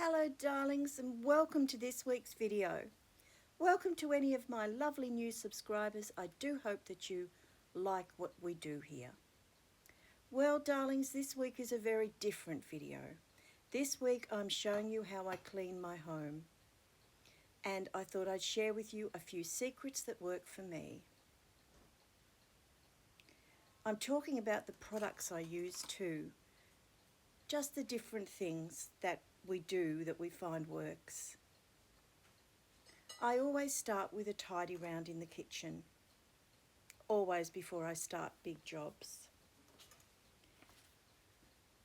Hello darlings, and welcome to this week's video. Welcome to any of my lovely new subscribers. I do hope that you like what we do here. Well darlings, this week is a very different video. This week I'm showing you how I clean my home, and I thought I'd share with you a few secrets that work for me. I'm talking about the products I use too, just the different things that we do that we find works. I always start with a tidy round in the kitchen, always before I start big jobs.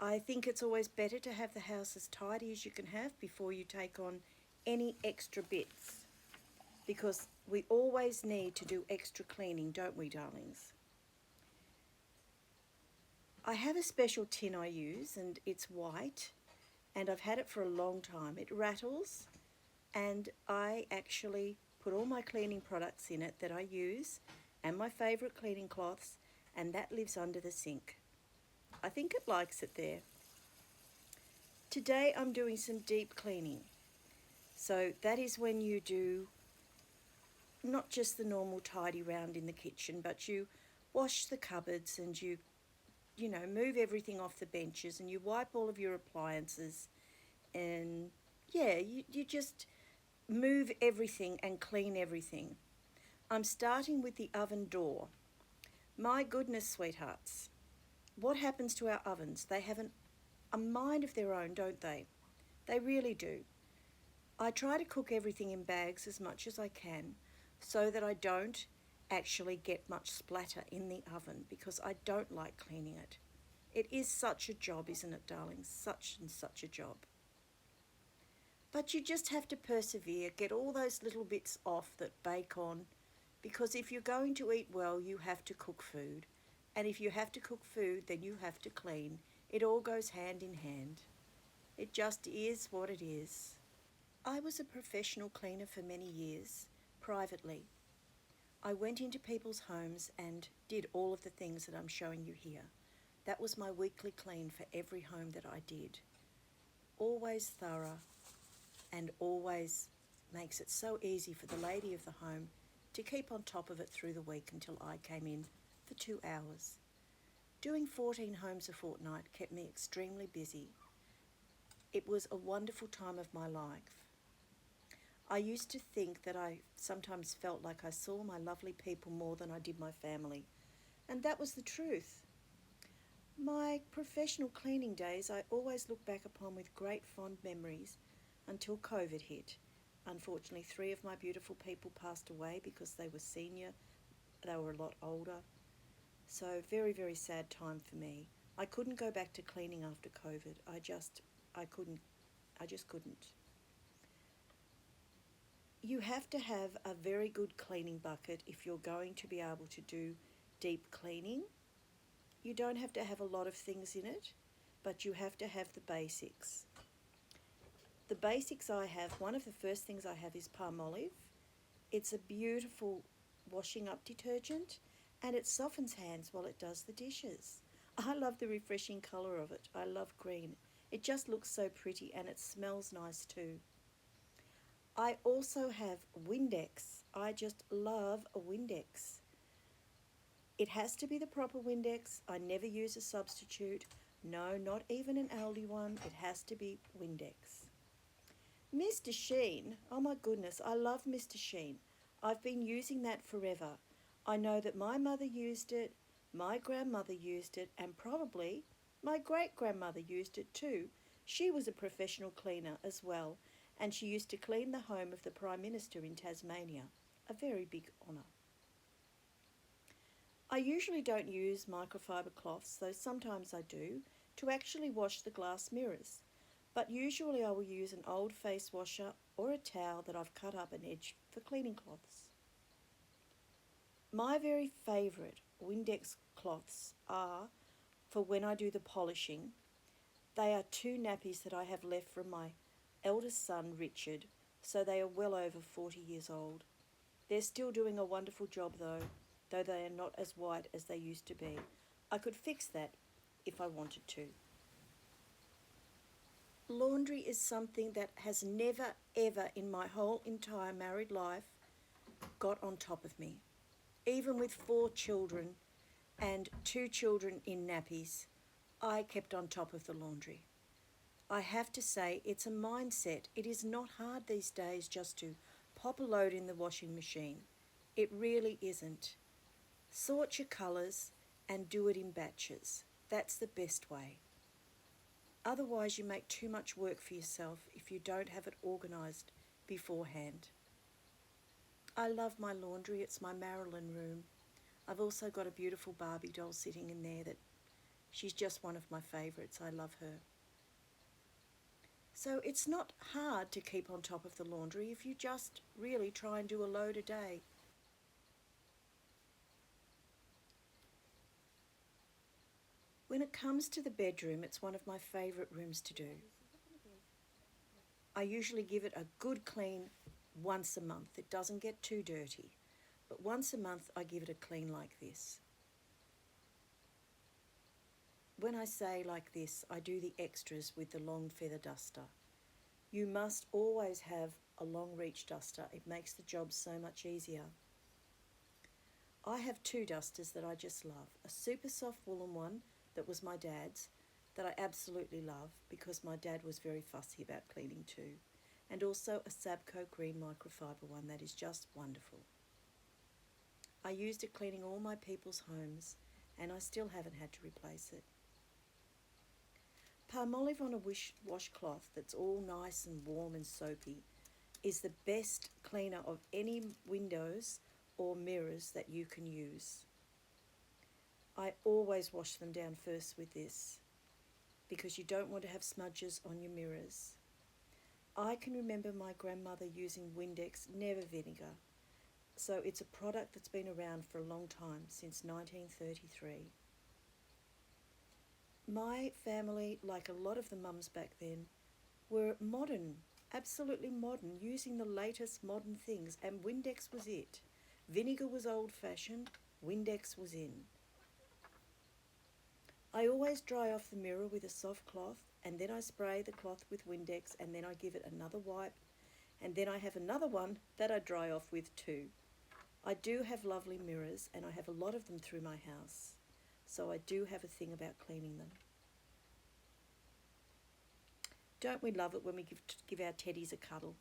I think it's always better to have the house as tidy as you can have before you take on any extra bits, because we always need to do extra cleaning, don't we, darlings? I have a special tin I use, and it's white, and I've had it for a long time. It rattles, and I actually put all my cleaning products in it that I use and my favourite cleaning cloths, and that lives under the sink. I think it likes it there. Today I'm doing some deep cleaning. So that is when you do not just the normal tidy round in the kitchen, but you wash the cupboards and you move everything off the benches and you wipe all of your appliances, and you just move everything and clean everything. I'm starting with the oven door. My goodness, sweethearts, what happens to our ovens? They have a mind of their own, don't they? They really do. I try to cook everything in bags as much as I can so that I don't actually get much splatter in the oven, because I don't like cleaning it. It is such a job, isn't it, darling? Such a job. But you just have to persevere, get all those little bits off that bake on, because if you're going to eat well, you have to cook food. And if you have to cook food, then you have to clean. It all goes hand in hand. It just is what it is. I was a professional cleaner for many years, privately. I went into people's homes and did all of the things that I'm showing you here. That was my weekly clean for every home that I did. Always thorough, and always makes it so easy for the lady of the home to keep on top of it through the week until I came in for 2 hours. Doing 14 homes a fortnight kept me extremely busy. It was a wonderful time of my life. I used to think that I sometimes felt like I saw my lovely people more than I did my family, and that was the truth. My professional cleaning days I always look back upon with great fond memories until COVID hit. Unfortunately, 3 of my beautiful people passed away because they were senior. They were a lot older. So very, very sad time for me. I couldn't go back to cleaning after COVID. I just couldn't. You have to have a very good cleaning bucket if you're going to be able to do deep cleaning. You don't have to have a lot of things in it, but you have to have the basics. The basics I have, one of the first things I have is Palmolive. It's a beautiful washing up detergent, and it softens hands while it does the dishes. I love the refreshing colour of it. I love green. It just looks so pretty, and it smells nice too. I also have Windex. I just love a Windex. It has to be the proper Windex. I never use a substitute. No, not even an Aldi one. It has to be Windex. Mr. Sheen, oh my goodness, I love Mr. Sheen. I've been using that forever. I know that my mother used it, my grandmother used it, and probably my great-grandmother used it too. She was a professional cleaner as well, and she used to clean the home of the Prime Minister in Tasmania. A very big honour. I usually don't use microfiber cloths, though sometimes I do, to actually wash the glass mirrors. But usually I will use an old face washer or a towel that I've cut up an edge for cleaning cloths. My very favourite Windex cloths are for when I do the polishing. They are 2 nappies that I have left from my eldest son, Richard, so they are well over 40 years old. They're still doing a wonderful job though they are not as white as they used to be. I could fix that if I wanted to. Laundry is something that has never, ever in my whole entire married life got on top of me. Even with 4 children and 2 children in nappies, I kept on top of the laundry. I have to say, it's a mindset. It is not hard these days just to pop a load in the washing machine. It really isn't. Sort your colours and do it in batches. That's the best way. Otherwise, you make too much work for yourself if you don't have it organised beforehand. I love my laundry. It's my Marilyn room. I've also got a beautiful Barbie doll sitting in there that she's just one of my favourites. I love her. So it's not hard to keep on top of the laundry if you just really try and do a load a day. When it comes to the bedroom, it's one of my favourite rooms to do. I usually give it a good clean once a month. It doesn't get too dirty, but once a month I give it a clean like this. When I say like this, I do the extras with the long feather duster. You must always have a long reach duster. It makes the job so much easier. I have 2 dusters that I just love. A super soft woolen one that was my dad's that I absolutely love because my dad was very fussy about cleaning too. And also a Sabco green microfiber one that is just wonderful. I used it cleaning all my people's homes and I still haven't had to replace it. Palmolive on a washcloth that's all nice and warm and soapy is the best cleaner of any windows or mirrors that you can use. I always wash them down first with this because you don't want to have smudges on your mirrors. I can remember my grandmother using Windex, never vinegar. So it's a product that's been around for a long time, since 1933. My family, like a lot of the mums back then, were modern, absolutely modern, using the latest modern things, and Windex was it. Vinegar was old-fashioned, Windex was in. I always dry off the mirror with a soft cloth, and then I spray the cloth with Windex, and then I give it another wipe, and then I have another one that I dry off with too. I do have lovely mirrors, and I have a lot of them through my house, so I do have a thing about cleaning them. Don't we love it when we give our teddies a cuddle?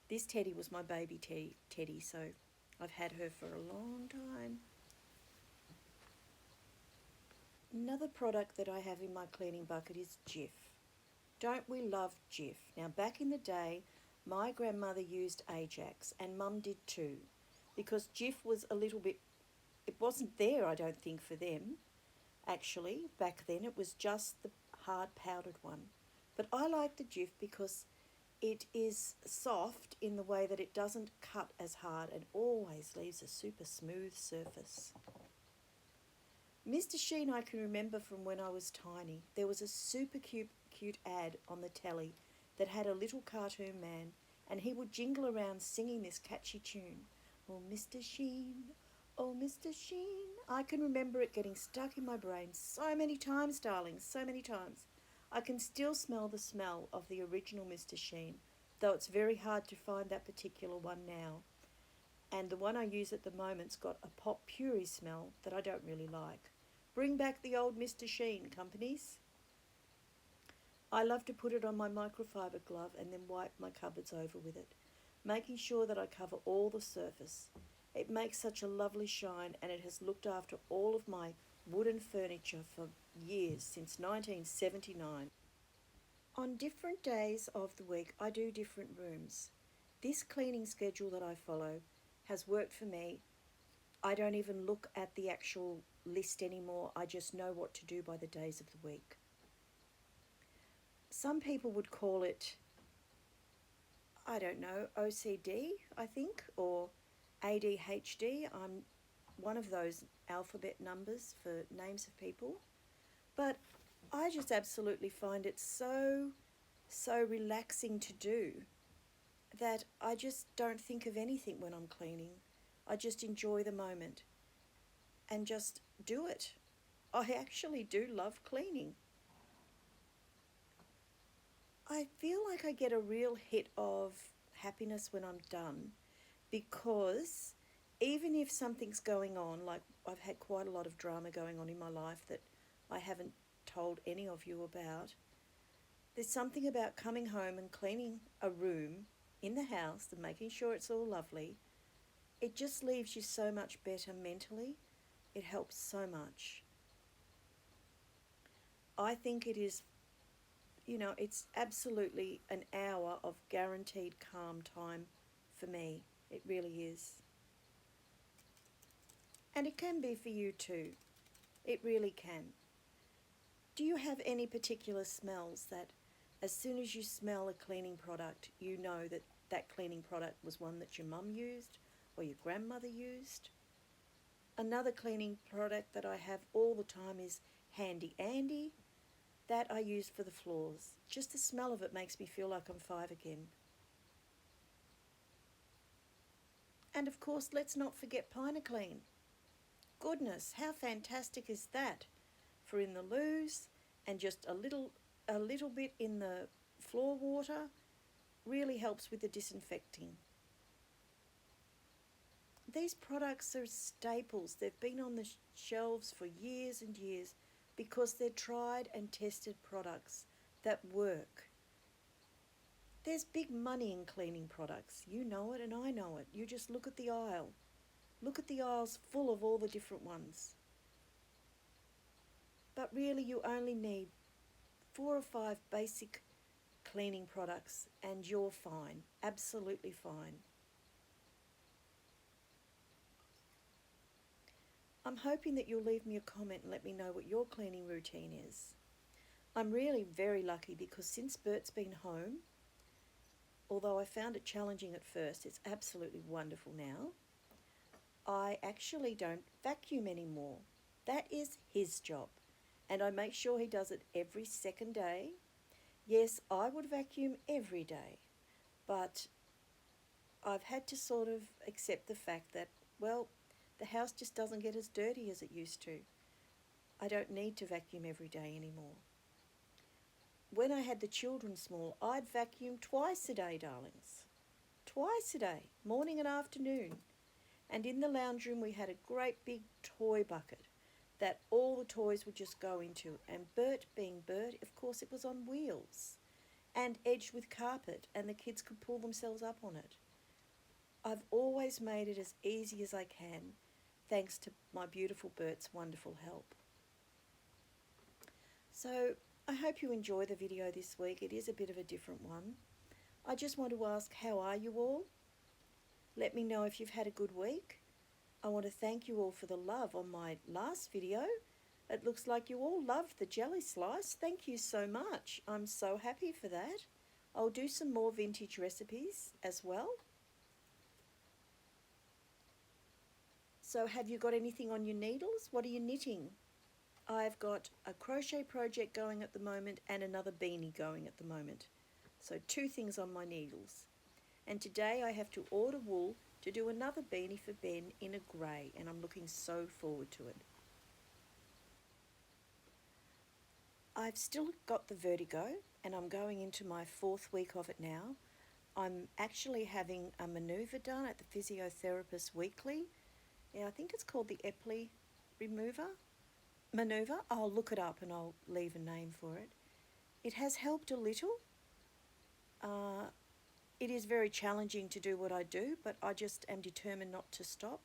This teddy was my baby teddy, so I've had her for a long time. Another product that I have in my cleaning bucket is Jif. Don't we love Jif? Now, back in the day, my grandmother used Ajax, and Mum did too, because Jif was a little bit, it wasn't there, I don't think, for them. Actually, back then it was just the hard powdered one. But I like the Jif because it is soft in the way that it doesn't cut as hard and always leaves a super smooth surface. Mr. Sheen, I can remember from when I was tiny. There was a super cute ad on the telly that had a little cartoon man, and he would jingle around singing this catchy tune. Oh, Mr. Sheen, oh, Mr. Sheen. I can remember it getting stuck in my brain so many times, darling, so many times. I can still smell the smell of the original Mr. Sheen, though it's very hard to find that particular one now. And the one I use at the moment's got a pop puree smell that I don't really like. Bring back the old Mr. Sheen, companies. I love to put it on my microfiber glove and then wipe my cupboards over with it, making sure that I cover all the surface. It makes such a lovely shine, and it has looked after all of my wooden furniture for years, since 1979. On different days of the week, I do different rooms. This cleaning schedule that I follow has worked for me. I don't even look at the actual list anymore. I just know what to do by the days of the week. Some people would call it, I don't know, OCD, I think, or ADHD. I'm one of those alphabet numbers for names of people. But I just absolutely find it so relaxing to do that I just don't think of anything when I'm cleaning. I just enjoy the moment and just do it. I actually do love cleaning. I feel like I get a real hit of happiness when I'm done, because even if something's going on, like I've had quite a lot of drama going on in my life that I haven't told any of you about, there's something about coming home and cleaning a room in the house and making sure it's all lovely. It just leaves you so much better mentally. It helps so much. I think it is, it's absolutely an hour of guaranteed calm time for me. It really is. And it can be for you too. It really can. Do you have any particular smells that as soon as you smell a cleaning product, you know that that cleaning product was one that your mum used or your grandmother used? Another cleaning product that I have all the time is Handy Andy. That I use for the floors. Just the smell of it makes me feel like I'm 5 again. And of course, let's not forget Pine-A-Clean. Goodness, how fantastic is that? For in the loos and just a little bit in the floor water really helps with the disinfecting. These products are staples. They've been on the shelves for years and years because they're tried and tested products that work. There's big money in cleaning products. You know it and I know it. You just look at the aisle. Look at the aisles full of all the different ones. But really you only need 4 or 5 basic cleaning products and you're fine. Absolutely fine. I'm hoping that you'll leave me a comment and let me know what your cleaning routine is. I'm really very lucky because since Bert's been home, although I found it challenging at first, it's absolutely wonderful now. I actually don't vacuum anymore. That is his job. And I make sure he does it every second day. Yes, I would vacuum every day. But I've had to sort of accept the fact that, well, the house just doesn't get as dirty as it used to. I don't need to vacuum every day anymore. When I had the children small, I'd vacuum twice a day, darlings. Twice a day, morning and afternoon. And in the lounge room we had a great big toy bucket that all the toys would just go into. And Bert, being Bert, of course it was on wheels and edged with carpet, and the kids could pull themselves up on it. I've always made it as easy as I can, thanks to my beautiful Bert's wonderful help. So I hope you enjoy the video this week. It is a bit of a different one. I just want to ask, how are you all? Let me know if you've had a good week. I want to thank you all for the love on my last video. It looks like you all loved the jelly slice. Thank you so much. I'm so happy for that. I'll do some more vintage recipes as well. So have you got anything on your needles? What are you knitting? I've got a crochet project going at the moment and another beanie going at the moment. So 2 things on my needles. And today I have to order wool to do another beanie for Ben in a grey, and I'm looking so forward to it. I've still got the vertigo and I'm going into my 4th week of it now. I'm actually having a manoeuvre done at the physiotherapist weekly. Yeah, I think it's called the Epley maneuver. I'll look it up and I'll leave a name for it. It has helped a little. It is very challenging to do what I do, but I just am determined not to stop.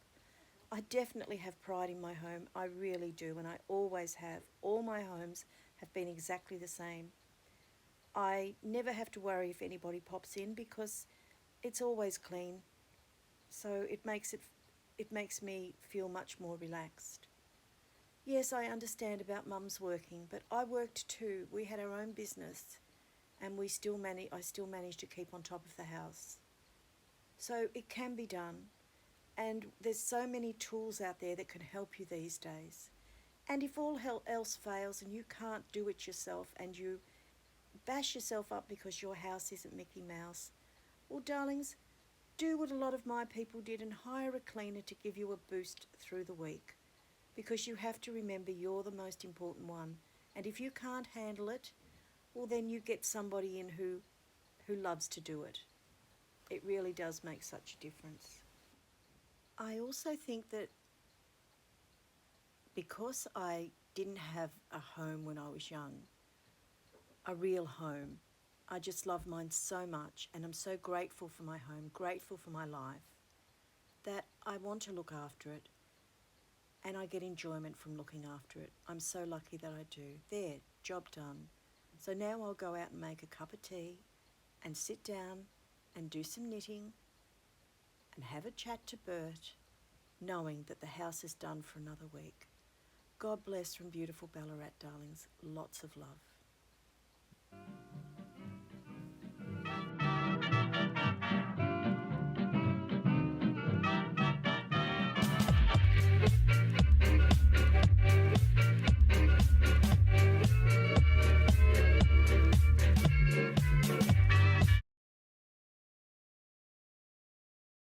I definitely have pride in my home. I really do, and I always have. All my homes have been exactly the same. I never have to worry if anybody pops in because it's always clean. So it makes me feel much more relaxed. Yes, I understand about Mum's working, but I worked too. We had our own business and I still managed to keep on top of the house. So it can be done. And there's so many tools out there that can help you these days. And if all else fails and you can't do it yourself and you bash yourself up because your house isn't Mickey Mouse, well, darlings, do what a lot of my people did and hire a cleaner to give you a boost through the week. Because you have to remember you're the most important one. And if you can't handle it, well, then you get somebody in who loves to do it. It really does make such a difference. I also think that because I didn't have a home when I was young, a real home, I just love mine so much, and I'm so grateful for my home, grateful for my life, that I want to look after it, and I get enjoyment from looking after it. I'm so lucky that I do. There, job done. So now I'll go out and make a cup of tea and sit down and do some knitting and have a chat to Bert, knowing that the house is done for another week. God bless from beautiful Ballarat, darlings. Lots of love.